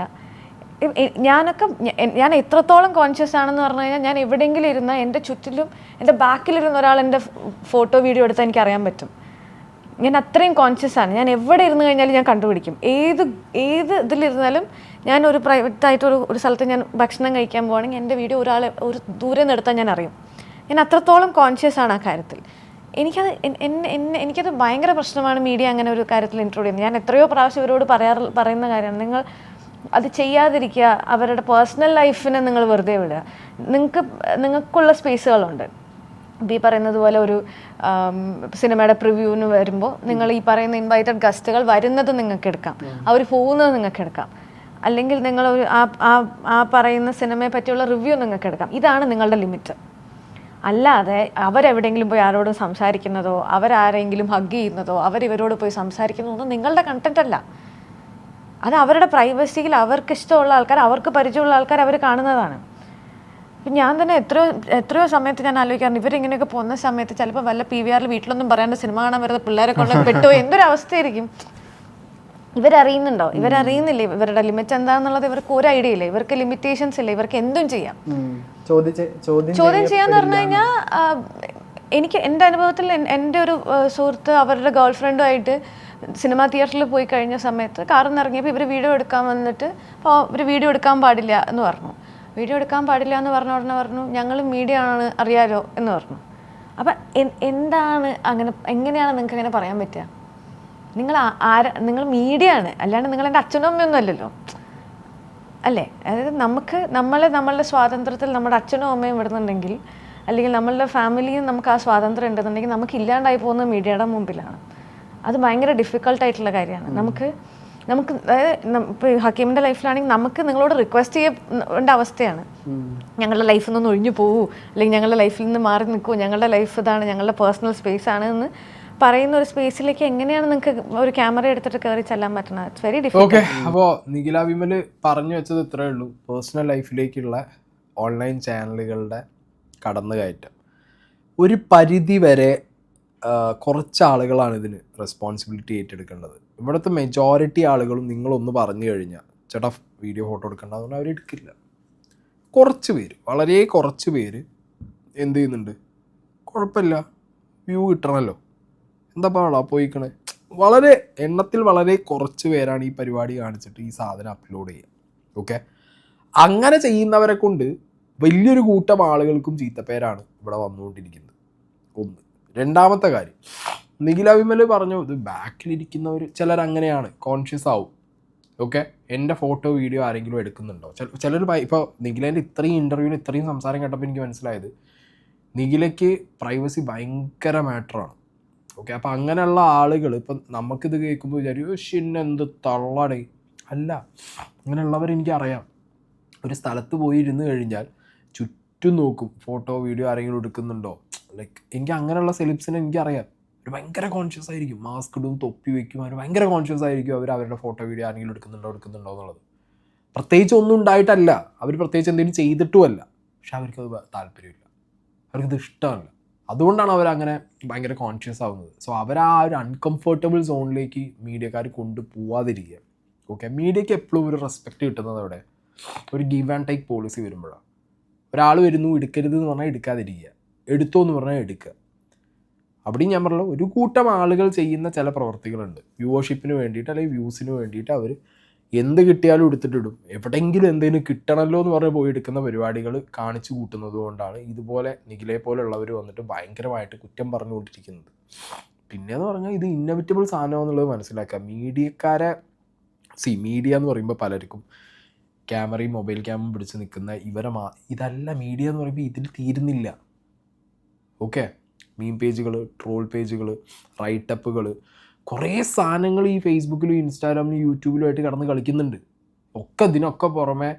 ഞാൻ എത്രത്തോളം കോൺഷ്യസ് ആണെന്ന് പറഞ്ഞു കഴിഞ്ഞാൽ, ഞാൻ എവിടെയെങ്കിലും ഇരുന്ന എൻ്റെ ചുറ്റിലും എൻ്റെ ബാക്കിലിരുന്ന ഒരാൾ എൻ്റെ ഫോട്ടോ വീഡിയോ എടുത്താൽ എനിക്കറിയാൻ പറ്റും. ഞാൻ അത്രയും കോൺഷ്യസ് ആണ്. ഞാൻ എവിടെ ഇരുന്ന് കഴിഞ്ഞാലും ഞാൻ കണ്ടുപിടിക്കും. ഏത് ഇതിലിരുന്നാലും ഞാൻ ഒരു പ്രൈവറ്റായിട്ട് ഒരു സ്ഥലത്ത് ഞാൻ ഭക്ഷണം കഴിക്കാൻ പോവുകയാണെങ്കിൽ എൻ്റെ വീഡിയോ ഒരു ദൂരെ നിന്ന് എടുത്താൽ ഞാൻ അറിയും. ഞാൻ അത്രത്തോളം കോൺഷ്യസ് ആണ് ആ കാര്യത്തിൽ. എനിക്കത് ഭയങ്കര പ്രശ്നമാണ് മീഡിയ അങ്ങനെ ഒരു കാര്യത്തിൽ ഇൻട്രോഡ് ചെയ്യുന്നത്. ഞാൻ എത്രയോ പ്രാവശ്യം ഇവരോട് പറയുന്ന കാര്യമാണ്, നിങ്ങൾ അത് ചെയ്യാതിരിക്കുക. അവരുടെ പേഴ്സണൽ ലൈഫിനെ നിങ്ങൾ വെറുതെ വിടുക. നിങ്ങൾക്കുള്ള സ്പേസുകളുണ്ട്. ഈ പറയുന്നത് പോലെ ഒരു സിനിമയുടെ പ്രിവ്യൂവിന് വരുമ്പോൾ നിങ്ങൾ ഈ പറയുന്ന ഇൻവൈറ്റഡ് ഗസ്റ്റുകൾ വരുന്നത് നിങ്ങൾക്ക് എടുക്കാം, അവർ പോകുന്നത് നിങ്ങൾക്ക് എടുക്കാം, അല്ലെങ്കിൽ നിങ്ങൾ ഒരു ആ പറയുന്ന സിനിമയെ പറ്റിയുള്ള റിവ്യൂ നിങ്ങൾക്ക് എടുക്കാം. ഇതാണ് നിങ്ങളുടെ ലിമിറ്റ്. അല്ലാതെ അവരെവിടെയെങ്കിലും പോയി ആരോടും സംസാരിക്കുന്നതോ അവരാരെങ്കിലും ഹഗ് ചെയ്യുന്നതോ അവരിവരോട് പോയി സംസാരിക്കുന്നതൊന്നും നിങ്ങളുടെ കണ്ടന്റ് അല്ല. അത് അവരുടെ പ്രൈവസിയിൽ അവർക്ക് ഇഷ്ടമുള്ള ആൾക്കാർ, അവർക്ക് പരിചയമുള്ള ആൾക്കാർ അവർ കാണുന്നതാണ്. അപ്പം ഞാൻ തന്നെ എത്രയോ സമയത്ത് ഞാൻ ആലോചിക്കാറുണ്ട്, ഇവരിങ്ങനെയൊക്കെ പോകുന്ന സമയത്ത് ചിലപ്പോൾ വല്ല PVRൽ വീട്ടിലൊന്നും പറയാണ്ട് സിനിമ കാണാൻ വരുന്ന പിള്ളേരെ കൊണ്ട് പെട്ടുപോയി എന്തൊരവസ്ഥയായിരിക്കും. ഇവരറിയുന്നില്ല ഇവരുടെ ലിമിറ്റ് എന്താണെന്നുള്ളത്. ഇവർക്ക് ഒരു ഐഡിയ ഇല്ല, ഇവർക്ക് ലിമിറ്റേഷൻസ് ഇല്ല, ഇവർക്ക് എന്തും ചെയ്യാം. ചോദ്യം ചെയ്യാന്ന് പറഞ്ഞു കഴിഞ്ഞാൽ എനിക്ക് എൻ്റെ അനുഭവത്തിൽ എൻ്റെ ഒരു സുഹൃത്ത് അവരുടെ ഗേൾ ഫ്രണ്ടുമായിട്ട് സിനിമാ തിയേറ്ററിൽ പോയി കഴിഞ്ഞ സമയത്ത് കാറിൽ നിന്ന് ഇറങ്ങിയപ്പോൾ ഇവർ വീഡിയോ എടുക്കാൻ വന്നിട്ട് അപ്പോൾ ഇവർ വീഡിയോ എടുക്കാൻ പാടില്ല എന്ന് പറഞ്ഞു. വീഡിയോ എടുക്കാൻ പാടില്ല എന്ന് പറഞ്ഞ ഉടനെ പറഞ്ഞു ഞങ്ങൾ മീഡിയ ആണ് അറിയാലോ എന്ന് പറഞ്ഞു. അപ്പം എന്താണ് അങ്ങനെ, എങ്ങനെയാണ് നിങ്ങൾക്ക് അങ്ങനെ പറയാൻ പറ്റുക? നിങ്ങൾ മീഡിയ ആണ്, അല്ലാണ്ട് നിങ്ങൾ എൻ്റെ അച്ഛനും അമ്മയൊന്നും അല്ലല്ലോ അല്ലേ? അതായത് നമ്മളുടെ സ്വാതന്ത്ര്യത്തിൽ നമ്മുടെ അച്ഛനും അമ്മയും വിടുന്നുണ്ടെങ്കിൽ, അല്ലെങ്കിൽ നമ്മളുടെ ഫാമിലിയും നമുക്ക് ആ സ്വാതന്ത്ര്യം ഉണ്ടെന്നുണ്ടെങ്കിൽ നമുക്ക് ഇല്ലാണ്ടായി പോകുന്ന മീഡിയയുടെ മുമ്പിലാണ്. അത് ഭയങ്കര ഡിഫിക്കൽട്ടായിട്ടുള്ള കാര്യമാണ്. നമുക്ക് അതായത് ഇപ്പോൾ ഹക്കീമിൻ്റെ ലൈഫിലാണെങ്കിൽ നമുക്ക് നിങ്ങളോട് റിക്വസ്റ്റ് ചെയ്യേണ്ട അവസ്ഥയാണ്. ഞങ്ങളുടെ ലൈഫിൽ നിന്ന് ഒഴിഞ്ഞു പോകൂ, അല്ലെങ്കിൽ ഞങ്ങളുടെ ലൈഫിൽ നിന്ന് മാറി നിൽക്കൂ, ഞങ്ങളുടെ ലൈഫ് ഇതാണ്, ഞങ്ങളുടെ പേഴ്സണൽ സ്പേസ് ആണ് എന്ന് പറയുന്ന ഒരു സ്പേസിലേക്ക് എങ്ങനെയാണ് നിങ്ങൾക്ക് ഒരു ക്യാമറ എടുത്തിട്ട് കയറി ചെല്ലാൻ പറ്റുന്നത്? It's very difficult. ഓക്കെ, അപ്പോൾ നിഖില വിമൽ പറഞ്ഞു വെച്ചത് ഇത്രയേ ഉള്ളൂ. പേഴ്സണൽ ലൈഫിലേക്കുള്ള ഓൺലൈൻ ചാനലുകളുടെ കടന്നുകയറ്റം ഒരു പരിധി വരെ കുറച്ച് ആളുകളാണ് ഇതിന് റെസ്പോൺസിബിലിറ്റി ഏറ്റെടുക്കേണ്ടത്. ഇവിടുത്തെ മെജോറിറ്റി ആളുകളും നിങ്ങളൊന്ന് പറഞ്ഞു കഴിഞ്ഞാൽ ചേട്ടാ വീഡിയോ ഫോട്ടോ എടുക്കേണ്ടതെന്ന് അവരെടുക്കില്ല. കുറച്ച് പേര്, വളരെ കുറച്ച് പേര് എന്ത് ചെയ്യുന്നുണ്ട്, കുഴപ്പമില്ല വ്യൂ കിട്ടണമല്ലോ, എന്താ പാടാ പോയിക്കണേ. വളരെ എണ്ണത്തിൽ വളരെ കുറച്ച് പേരാണ് ഈ പരിപാടി കാണിച്ചിട്ട് ഈ സാധനം അപ്ലോഡ് ചെയ്യുക. ഓക്കെ, അങ്ങനെ ചെയ്യുന്നവരെ കൊണ്ട് വലിയൊരു കൂട്ടം ആളുകൾക്കും ചീത്തപ്പേരാണ് ഇവിടെ വന്നുകൊണ്ടിരിക്കുന്നത്. ഒന്ന്. രണ്ടാമത്തെ കാര്യം, നിഖില വിമൽ പറഞ്ഞു ഇത് ബാക്കിലിരിക്കുന്നവർ ചിലരങ്ങനെയാണ്, കോൺഷ്യസ് ആവും. ഓക്കെ, എൻ്റെ ഫോട്ടോ വീഡിയോ ആരെങ്കിലും എടുക്കുന്നുണ്ടോ? ചിലർ ഇപ്പോൾ നിഖിലേൻ്റെ ഇത്രയും ഇൻ്റർവ്യൂവിൽ ഇത്രയും സംസാരം കേട്ടപ്പോൾ എനിക്ക് മനസ്സിലായത് നിഖിലയ്ക്ക് പ്രൈവസി ഭയങ്കര മാറ്ററാണ്. ഓക്കെ, അപ്പോൾ അങ്ങനെയുള്ള ആളുകൾ ഇപ്പം നമുക്കിത് കേൾക്കുമ്പോൾ വിചാരിക്കും എന്ത് തള്ളടേ. അല്ല, അങ്ങനെയുള്ളവർ എനിക്കറിയാം. ഒരു സ്ഥലത്ത് പോയി ഇരുന്ന് കഴിഞ്ഞാൽ ചുറ്റും നോക്കും, ഫോട്ടോ വീഡിയോ ആരെങ്കിലും എടുക്കുന്നുണ്ടോ. ലൈക്ക് എനിക്ക് അങ്ങനെയുള്ള സെലിബ്സിനെ എനിക്കറിയാം. അവർ ഭയങ്കര കോൺഷ്യസ് ആയിരിക്കും, മാസ്ക് ഇടും, തൊപ്പി വയ്ക്കും, അവർ ഭയങ്കര കോൺഷ്യസ് ആയിരിക്കും അവരുടെ ഫോട്ടോ വീഡിയോ ആരെങ്കിലും എടുക്കുന്നുണ്ടോ എന്നുള്ളത്. പ്രത്യേകിച്ച് ഒന്നും ഉണ്ടായിട്ടല്ല, അവർ പ്രത്യേകിച്ച് എന്തെങ്കിലും ചെയ്തിട്ടുമല്ല, പക്ഷെ അവർക്കത് താല്പര്യമില്ല, അവർക്കത് ഇഷ്ടമല്ല. അതുകൊണ്ടാണ് അവരങ്ങനെ ഭയങ്കര കോൺഷ്യസ് ആവുന്നത്. സോ അവർ ആ ഒരു അൺകംഫർട്ടബിൾ സോണിലേക്ക് മീഡിയക്കാർ കൊണ്ടുപോവാതിരിക്കുക. ഓക്കെ, മീഡിയയ്ക്ക് എപ്പോഴും ഒരു റെസ്പെക്റ്റ് കിട്ടുന്നത് അവിടെ ഒരു ഗീവ് ആൻഡ് ടേക്ക് പോളിസി വരുമ്പോഴാണ്. ഒരാൾ വരുന്നു, എടുക്കരുത് എന്ന് പറഞ്ഞാൽ എടുക്കാതിരിക്കുക, എടുത്തോ എന്ന് പറഞ്ഞാൽ എടുക്കുക. അവിടെയും ഞാൻ പറഞ്ഞല്ലോ, ഒരു കൂട്ടം ആളുകൾ ചെയ്യുന്ന ചില പ്രവർത്തികളുണ്ട് വ്യൂവർഷിപ്പിന് വേണ്ടിയിട്ട് അല്ലെങ്കിൽ വ്യൂസിന് വേണ്ടിയിട്ട്. അവർ എന്ത് കിട്ടിയാലും എടുത്തിട്ടിടും, എവിടെയെങ്കിലും എന്തെങ്കിലും കിട്ടണമല്ലോ എന്ന് പറഞ്ഞ് പോയി എടുക്കുന്ന പരിപാടികൾ കാണിച്ചു കൂട്ടുന്നത് കൊണ്ടാണ് ഇതുപോലെ നിഖിലയെ പോലുള്ളവർ വന്നിട്ട് ഭയങ്കരമായിട്ട് കുറ്റം പറഞ്ഞുകൊണ്ടിരിക്കുന്നത്. പിന്നെയെന്ന് പറഞ്ഞാൽ ഇത് ഇന്നവിറ്റബിൾ സാധനം എന്നുള്ളത് മനസ്സിലാക്കുക. മീഡിയക്കാരെ മീഡിയ എന്ന് പറയുമ്പോൾ പലർക്കും ക്യാമറയും മൊബൈൽ ക്യാമറയും പിടിച്ച് നിൽക്കുന്ന ഇതല്ല മീഡിയ എന്ന് പറയുമ്പോൾ ഇതിൽ തീരുന്നില്ല. ഓക്കെ, മീം പേജുകൾ, ട്രോൾ പേജുകൾ, റൈറ്റപ്പുകൾ, കുറേ സാധനങ്ങൾ ഈ ഫേസ്ബുക്കിലും ഇൻസ്റ്റാഗ്രാമിലും യൂട്യൂബിലുമായിട്ട് കിടന്ന് കളിക്കുന്നുണ്ട്. ഇതിനൊക്കെ പുറമെ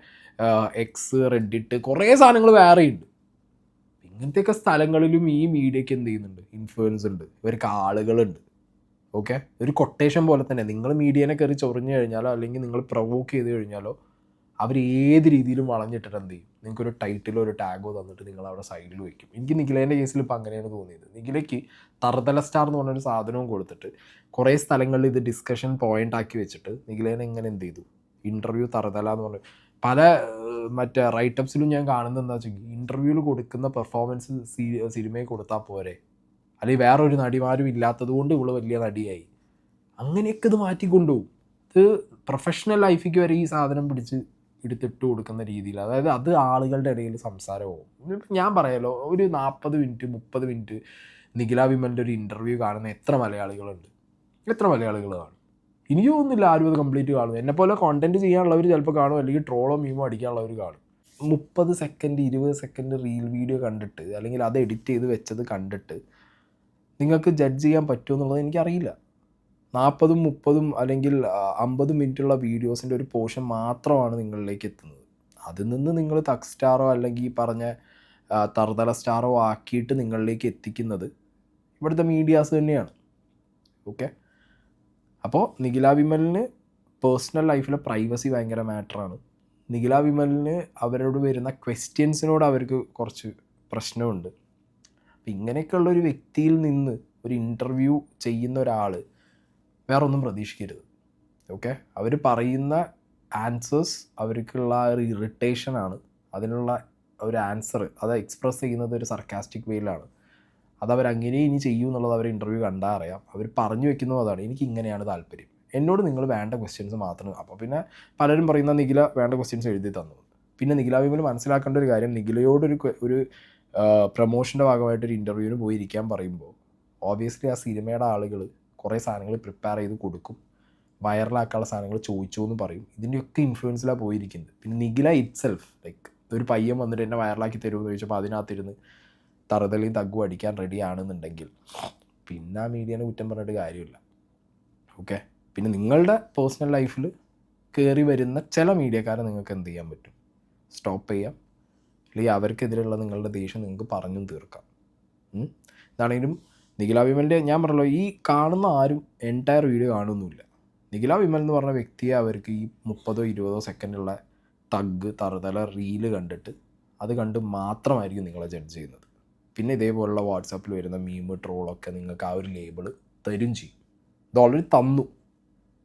എക്സ്, റെഡിറ്റ്, കുറേ സാധനങ്ങൾ വേറെയുണ്ട്. ഇങ്ങനത്തെയൊക്കെ സ്ഥലങ്ങളിലും ഈ മീഡിയയ്ക്ക് എന്ത് ചെയ്യുന്നുണ്ട്, ഇൻഫ്ലുവൻസ് ഉണ്ട്, ഇവർക്ക് ആളുകളുണ്ട്. ഓക്കെ, ഒരു കൊട്ടേഷൻ പോലെ തന്നെ നിങ്ങൾ മീഡിയനെ കയറി ചൊറിഞ്ഞു കഴിഞ്ഞാലോ അല്ലെങ്കിൽ നിങ്ങൾ പ്രൊവോക്ക് ചെയ്ത് കഴിഞ്ഞാലോ അവർ ഏത് രീതിയിലും വളഞ്ഞിട്ടിട്ട് എന്ത് ചെയ്യും, നിങ്ങൾക്കൊരു ടൈറ്റിലോ ഒരു ടാഗോ തന്നിട്ട് നിങ്ങൾ അവിടെ സൈഡിൽ വയ്ക്കും. എനിക്ക് നിഖിലേൻ്റെ കേസിൽ ഇപ്പോൾ അങ്ങനെയാണ് തോന്നിയത്. നിഖിലയ്ക്ക് തറുതല സ്റ്റാർ എന്ന് പറഞ്ഞൊരു സാധനവും കൊടുത്തിട്ട് കുറേ സ്ഥലങ്ങളിൽ ഇത് ഡിസ്കഷൻ പോയിന്റ് ആക്കി വെച്ചിട്ട് നിഖിലേനെ എങ്ങനെ എന്ത് ചെയ്തു, ഇൻ്റർവ്യൂ തറുതല എന്ന് പറഞ്ഞു പല മറ്റേ റൈറ്റപ്സിലും ഞാൻ കാണുന്നത് എന്താ വെച്ചാൽ ഇൻ്റർവ്യൂവിൽ കൊടുക്കുന്ന പെർഫോമൻസ് സിനിമയിൽ കൊടുത്താൽ പോരെ, അല്ലെങ്കിൽ വേറൊരു നടിമാരും ഇല്ലാത്തത് കൊണ്ട് ഇവള് വലിയ നടിയായി, അങ്ങനെയൊക്കെ ഇത് മാറ്റിക്കൊണ്ടുപോകും. ഇത് പ്രൊഫഷണൽ ലൈഫിക്ക് വരെ ഈ സാധനം പിടിച്ച് എടുത്തിട്ട് കൊടുക്കുന്ന രീതിയിൽ, അതായത് അത് ആളുകളുടെ ഇടയിൽ സംസാരമാവും. ഞാൻ പറയാലോ, ഒരു 40 മിനിറ്റ് 30 മിനിറ്റ് നിഖില വിമലിൻ്റെ ഒരു ഇൻ്റർവ്യൂ കാണുന്ന എത്ര മലയാളികളുണ്ട്, എത്ര മലയാളികൾ കാണും? എനിക്ക് തോന്നുന്നില്ല ആരും അത് കംപ്ലീറ്റ് കാണും. എന്നെപ്പോലെ കോണ്ടൻറ്റ് ചെയ്യാനുള്ളവർ ചിലപ്പോൾ കാണും, അല്ലെങ്കിൽ ട്രോളോ മീമോ അടിക്കാനുള്ളവർ കാണും. 30 സെക്കൻഡ് 20 സെക്കൻഡ് റീൽ വീഡിയോ കണ്ടിട്ട് അല്ലെങ്കിൽ അത് എഡിറ്റ് ചെയ്ത് വെച്ചത് കണ്ടിട്ട് നിങ്ങൾക്ക് ജഡ്ജ് ചെയ്യാൻ പറ്റുമോ എന്നുള്ളത് എനിക്കറിയില്ല. 40 30 അല്ലെങ്കിൽ 50 മിനിറ്റുള്ള വീഡിയോസിൻ്റെ ഒരു പോർഷൻ മാത്രമാണ് നിങ്ങളിലേക്ക് എത്തുന്നത്. അതിൽ നിന്ന് നിങ്ങൾ തക് സ്റ്റാറോ അല്ലെങ്കിൽ ഈ പറഞ്ഞ തറുതല സ്റ്റാറോ ആക്കിയിട്ട് നിങ്ങളിലേക്ക് എത്തിക്കുന്നത് ഇവിടുത്തെ മീഡിയാസ് തന്നെയാണ്. ഓക്കെ, അപ്പോൾ നിഖില വിമലിന് പേഴ്സണൽ ലൈഫിലെ പ്രൈവസി ഭയങ്കര മാറ്ററാണ്. നിഖില വിമലിന് അവരോട് വരുന്ന ക്വസ്റ്റ്യൻസിനോട് അവർക്ക് കുറച്ച് പ്രശ്നമുണ്ട്. അപ്പം ഇങ്ങനെയൊക്കെയുള്ളൊരു വ്യക്തിയിൽ നിന്ന് ഒരു ഇൻ്റർവ്യൂ ചെയ്യുന്ന ഒരാൾ വേറൊന്നും പ്രതീക്ഷിക്കരുത്. ഓക്കെ, അവർ പറയുന്ന ആൻസേഴ്സ് അവർക്കുള്ള ഒരു ഇറിറ്റേഷനാണ്, അതിനുള്ള ഒരു ആൻസർ അത് എക്സ്പ്രസ് ചെയ്യുന്നത് ഒരു സർക്കാസ്റ്റിക് വേയിലാണ്. അത് അവരങ്ങനെ ഇനി ചെയ്യൂ എന്നുള്ളത് അവർ ഇൻ്റർവ്യൂ കണ്ടാൽ അറിയാം. അവർ പറഞ്ഞു വെക്കുന്നതും അതാണ്, എനിക്ക് ഇങ്ങനെയാണ് താല്പര്യം, എന്നോട് നിങ്ങൾ വേണ്ട ക്വസ്റ്റ്യൻസ് മാത്രം. അപ്പോൾ പിന്നെ പലരും പറയുന്ന നിഖില വേണ്ട ക്വസ്റ്റ്യൻസ് എഴുതി തന്നു. പിന്നെ നിഖില വിമൽ മനസ്സിലാക്കേണ്ട ഒരു കാര്യം, നിഖിലയോടൊരു പ്രൊമോഷൻ്റെ ഭാഗമായിട്ടൊരു ഇൻ്റർവ്യൂവിന് പോയി ഇരിക്കാൻ പറയുമ്പോൾ ഓബിയസ്ലി ആ സിനിമയുടെ ആളുകൾ കുറേ സാധനങ്ങൾ പ്രിപ്പയർ ചെയ്ത് കൊടുക്കും, വൈറലാക്കാനുള്ള സാധനങ്ങൾ ചോദിച്ചു എന്ന് പറയും. ഇതിൻ്റെയൊക്കെ ഇൻഫ്ലുവൻസിലാണ് പോയിരിക്കുന്നത്. പിന്നെ നിഖില ഇറ്റ് സെൽഫ് ലൈക്ക് ഒരു പയ്യൻ വന്നിട്ട് എന്നെ വൈറലാക്കി തരുമെന്ന് ചോദിച്ചപ്പോൾ അതിനകത്തിരുന്ന് തറുതലയും തഗ്ഗും അടിക്കാൻ റെഡി ആണെന്നുണ്ടെങ്കിൽ പിന്നെ ആ മീഡിയനെ കുറ്റം പറഞ്ഞിട്ട് കാര്യമില്ല. ഓക്കെ, പിന്നെ നിങ്ങളുടെ പേഴ്സണൽ ലൈഫിൽ കയറി വരുന്ന ചില മീഡിയക്കാരെ നിങ്ങൾക്ക് എന്ത് ചെയ്യാൻ പറ്റും, സ്റ്റോപ്പ് ചെയ്യാം, അല്ലെങ്കിൽ അവർക്കെതിരെയുള്ള നിങ്ങളുടെ ദേഷ്യം നിങ്ങൾക്ക് പറഞ്ഞും തീർക്കാം. ഇതാണെങ്കിലും നിഖില വിമലിൻ്റെ ഞാൻ പറഞ്ഞല്ലോ, ഈ കാണുന്ന ആരും എൻറ്റയർ വീഡിയോ കാണുന്നില്ല. നിഖില വിമൽ എന്ന് പറഞ്ഞ വ്യക്തിയെ അവർക്ക് ഈ 30-20 സെക്കൻഡുള്ള തഗ് തറുതല റീല് കണ്ടിട്ട് അത് കണ്ട് മാത്രമായിരിക്കും നിങ്ങളെ ജഡ്ജ് ചെയ്യുന്നത്. പിന്നെ ഇതേപോലുള്ള വാട്സാപ്പിൽ വരുന്ന മീമ് ട്രോളൊക്കെ നിങ്ങൾക്ക് ആ ഒരു ലേബിൾ തരും ചെയ്യും. ഇത് ഓൾറെഡി തന്നു,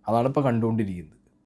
അതാണ് ഇപ്പോൾ കണ്ടുകൊണ്ടിരിക്കുന്നത്.